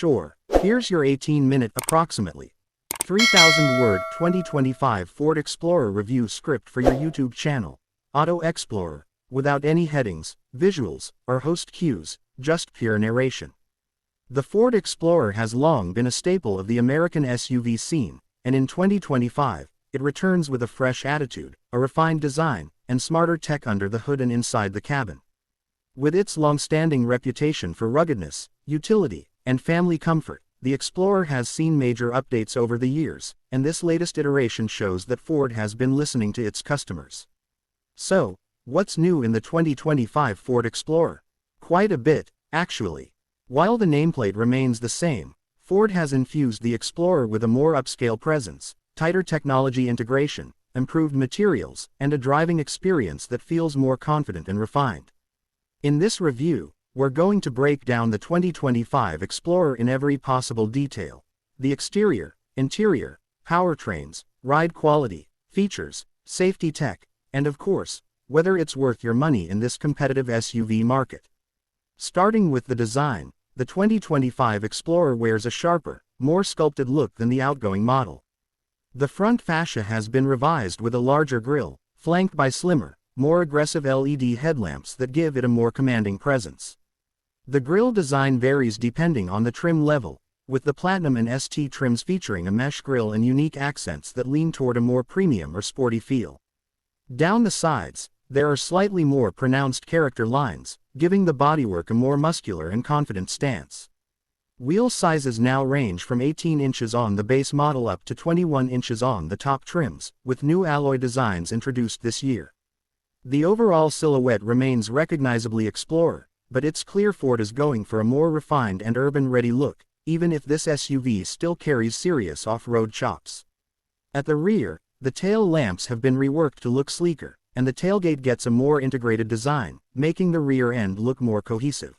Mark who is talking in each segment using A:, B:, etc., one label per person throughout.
A: sure. Here's your 18-minute approximately 3,000-word 2025 Ford Explorer review script for your YouTube channel, Auto Explorer, without any headings, visuals, or host cues, just pure narration. The Ford Explorer has long been a staple of the American SUV scene, and in 2025, it returns with a fresh attitude, a refined design, and smarter tech under the hood and inside the cabin. With its long-standing reputation for ruggedness, utility, and family comfort, the Explorer has seen major updates over the years, and this latest iteration shows that Ford has been listening to its customers. So, what's new in the 2025 Ford Explorer? Quite a bit, actually. While the nameplate remains the same, Ford has infused the Explorer with a more upscale presence, tighter technology integration, improved materials, and a driving experience that feels more confident and refined. In this review, we're going to break down the 2025 Explorer in every possible detail: the exterior, interior, powertrains, ride quality, features, safety tech, and of course, whether it's worth your money in this competitive SUV market. Starting with the design, the 2025 Explorer wears a sharper, more sculpted look than the outgoing model. The front fascia has been revised with a larger grille, flanked by slimmer, more aggressive LED headlamps that give it a more commanding presence. The grille design varies depending on the trim level, with the Platinum and ST trims featuring a mesh grille and unique accents that lean toward a more premium or sporty feel. Down the sides, there are slightly more pronounced character lines, giving the bodywork a more muscular and confident stance. Wheel sizes now range from 18 inches on the base model up to 21 inches on the top trims, with new alloy designs introduced this year. The overall silhouette remains recognizably Explorer, but it's clear Ford is going for a more refined and urban-ready look, even if this SUV still carries serious off-road chops. At the rear, the tail lamps have been reworked to look sleeker, and the tailgate gets a more integrated design, making the rear end look more cohesive.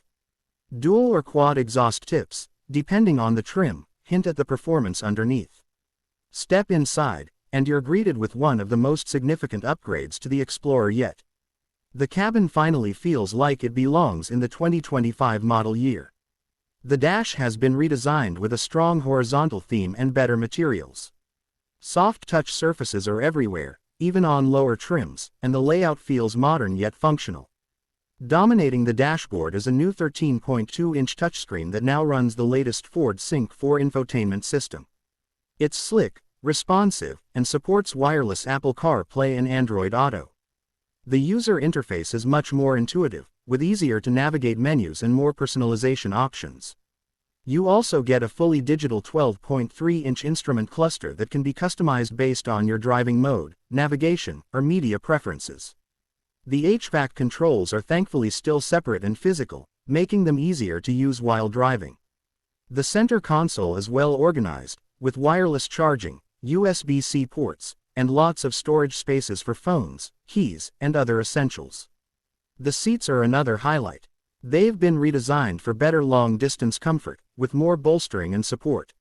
A: Dual or quad exhaust tips, depending on the trim, hint at the performance underneath. Step inside, and you're greeted with one of the most significant upgrades to the Explorer yet. The cabin finally feels like it belongs in the 2025 model year. The dash has been redesigned with a strong horizontal theme and better materials. Soft touch surfaces are everywhere, even on lower trims, and the layout feels modern yet functional. Dominating the dashboard is a new 13.2-inch touchscreen that now runs the latest Ford Sync 4 infotainment system. It's slick, responsive, and supports wireless Apple CarPlay and Android Auto. The user interface is much more intuitive, with easier-to-navigate menus and more personalization options. You also get a fully digital 12.3-inch instrument cluster that can be customized based on your driving mode, navigation, or media preferences. The HVAC controls are thankfully still separate and physical, making them easier to use while driving. The center console is well organized, with wireless charging, USB-C ports, and lots of storage spaces for phones, keys, and other essentials. The seats are another highlight. They've been redesigned for better long-distance comfort, with more bolstering and support.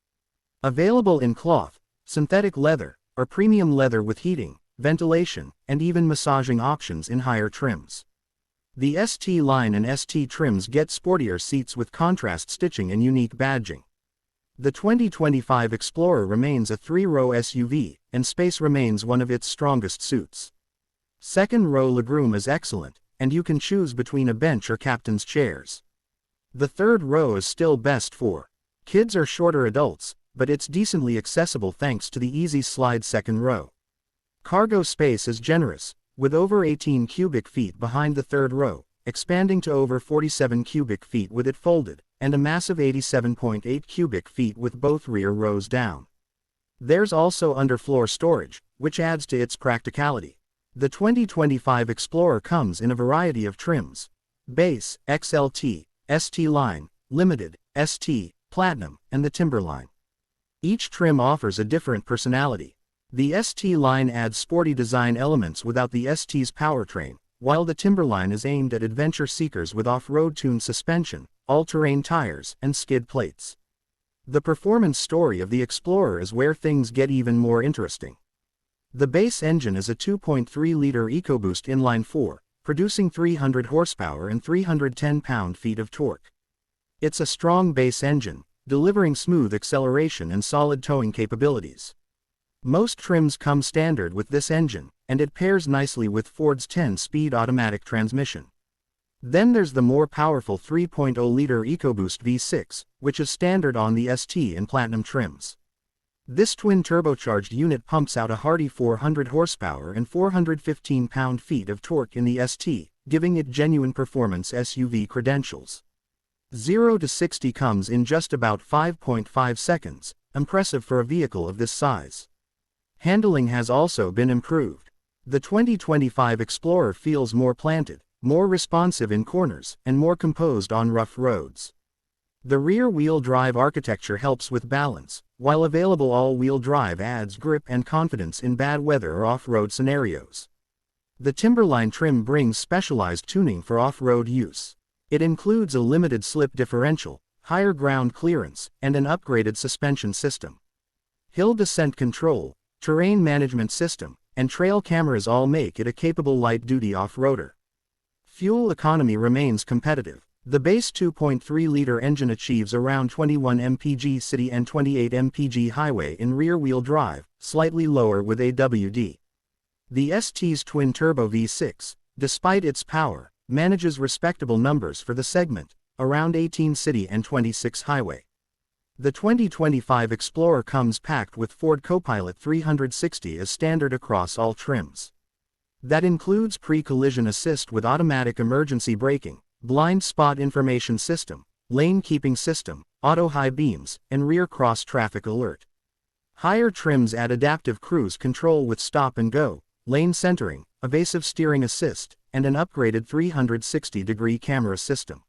A: Available in cloth, synthetic leather, or premium leather with heating, ventilation, and even massaging options in higher trims. The ST line and ST trims get sportier seats with contrast stitching and unique badging. The 2025 Explorer remains a 3-row SUV, and space remains one of its strongest suits. Second-row legroom is excellent, and you can choose between a bench or captain's chairs. The third row is still best for kids or shorter adults, but it's decently accessible thanks to the easy slide second row. Cargo space is generous, with over 18 cubic feet behind the third row, expanding to over 47 cubic feet with it folded, and a massive 87.8 cubic feet with both rear rows down. There's also underfloor storage, which adds to its practicality. The 2025 Explorer comes in a variety of trims: Base, XLT, ST Line, Limited, ST, Platinum, and the Timberline. Each trim offers a different personality. The ST Line adds sporty design elements without the ST's powertrain, while the Timberline is aimed at adventure seekers with off-road tuned suspension, all-terrain tires, and skid plates. The performance story of the Explorer is where things get even more interesting. The base engine is a 2.3-liter EcoBoost inline-4, producing 300 horsepower and 310 pound-feet of torque. It's a strong base engine, delivering smooth acceleration and solid towing capabilities. Most trims come standard with this engine, and it pairs nicely with Ford's 10-speed automatic transmission. Then there's the more powerful 3.0-liter EcoBoost V6, which is standard on the ST and Platinum trims. This twin-turbocharged unit pumps out a hearty 400 horsepower and 415 pound-feet of torque in the ST, giving it genuine performance SUV credentials. 0 to 60 comes in just about 5.5 seconds, impressive for a vehicle of this size. Handling has also been improved. The 2025 Explorer feels more planted, more responsive in corners, and more composed on rough roads. The rear-wheel drive architecture helps with balance, while available all-wheel drive adds grip and confidence in bad weather or off-road scenarios. The Timberline trim brings specialized tuning for off-road use. It includes a limited slip differential, higher ground clearance, and an upgraded suspension system. Hill descent control, terrain management system, and trail cameras all make it a capable light-duty off-roader. Fuel economy remains competitive. The base 2.3-liter engine achieves around 21 mpg city and 28 mpg highway in rear-wheel drive, slightly lower with AWD. The ST's twin-turbo V6, despite its power, manages respectable numbers for the segment, around 18 city and 26 highway. The 2025 Explorer comes packed with Ford Copilot 360 as standard across all trims. That includes pre-collision assist with automatic emergency braking, blind spot information system, lane keeping system, auto high beams, and rear cross traffic alert. Higher trims add adaptive cruise control with stop and go, lane centering, evasive steering assist, and an upgraded 360-degree camera system.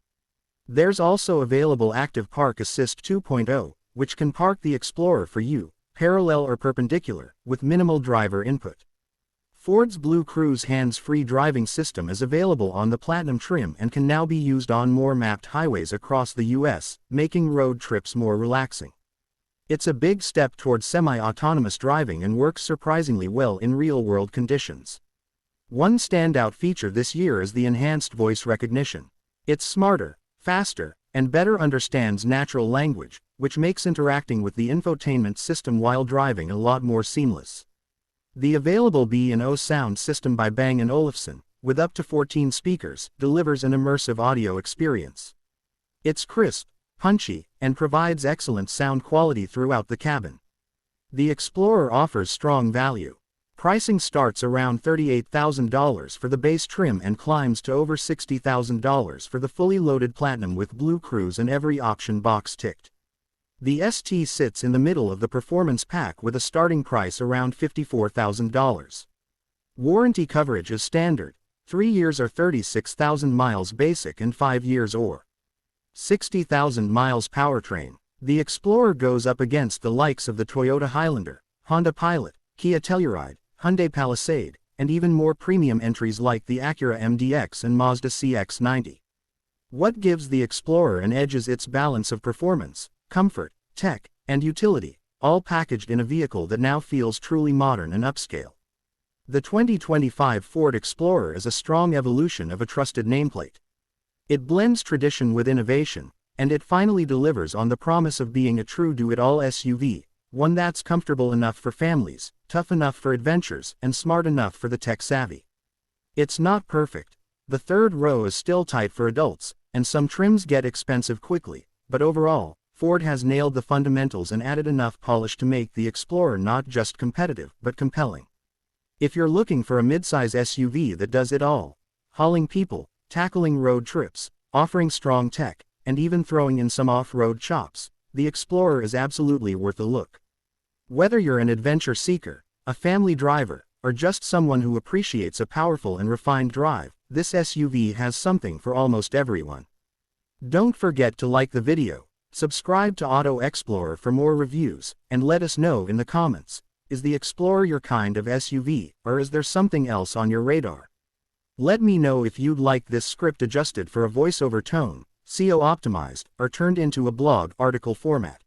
A: There's also available Active Park Assist 2.0, which can park the Explorer for you, parallel or perpendicular, with minimal driver input. Ford's Blue Cruise hands-free driving system is available on the Platinum trim and can now be used on more mapped highways across the US, making road trips more relaxing. It's a big step towards semi-autonomous driving and works surprisingly well in real-world conditions. One standout feature this year is the enhanced voice recognition. It's smarter, faster, and better understands natural language, which makes interacting with the infotainment system while driving a lot more seamless. The available B&O sound system by Bang & Olufsen, with up to 14 speakers, delivers an immersive audio experience. It's crisp, punchy, and provides excellent sound quality throughout the cabin. The Explorer offers strong value. Pricing starts around $38,000 for the base trim and climbs to over $60,000 for the fully loaded Platinum with Blue Cruise and every option box ticked. The ST sits in the middle of the performance pack with a starting price around $54,000. Warranty coverage is standard, 3 years or 36,000 miles basic and 5 years or 60,000 miles powertrain. The Explorer goes up against the likes of the Toyota Highlander, Honda Pilot, Kia Telluride, Hyundai Palisade, and even more premium entries like the Acura MDX and Mazda CX-90. What gives the Explorer an edge is its balance of performance, comfort, tech, and utility, all packaged in a vehicle that now feels truly modern and upscale. The 2025 Ford Explorer is a strong evolution of a trusted nameplate. It blends tradition with innovation, and it finally delivers on the promise of being a true do-it-all SUV, one that's comfortable enough for families, tough enough for adventures, and smart enough for the tech-savvy. It's not perfect. The third row is still tight for adults, and some trims get expensive quickly, but overall, Ford has nailed the fundamentals and added enough polish to make the Explorer not just competitive, but compelling. If you're looking for a midsize SUV that does it all, hauling people, tackling road trips, offering strong tech, and even throwing in some off-road chops, the Explorer is absolutely worth a look. Whether you're an adventure seeker, a family driver, or just someone who appreciates a powerful and refined drive, this SUV has something for almost everyone. Don't forget to like the video, subscribe to Auto Explorer for more reviews, and let us know in the comments, is the Explorer your kind of SUV, or is there something else on your radar? Let me know if you'd like this script adjusted for a voiceover tone, SEO optimized, or turned into a blog article format.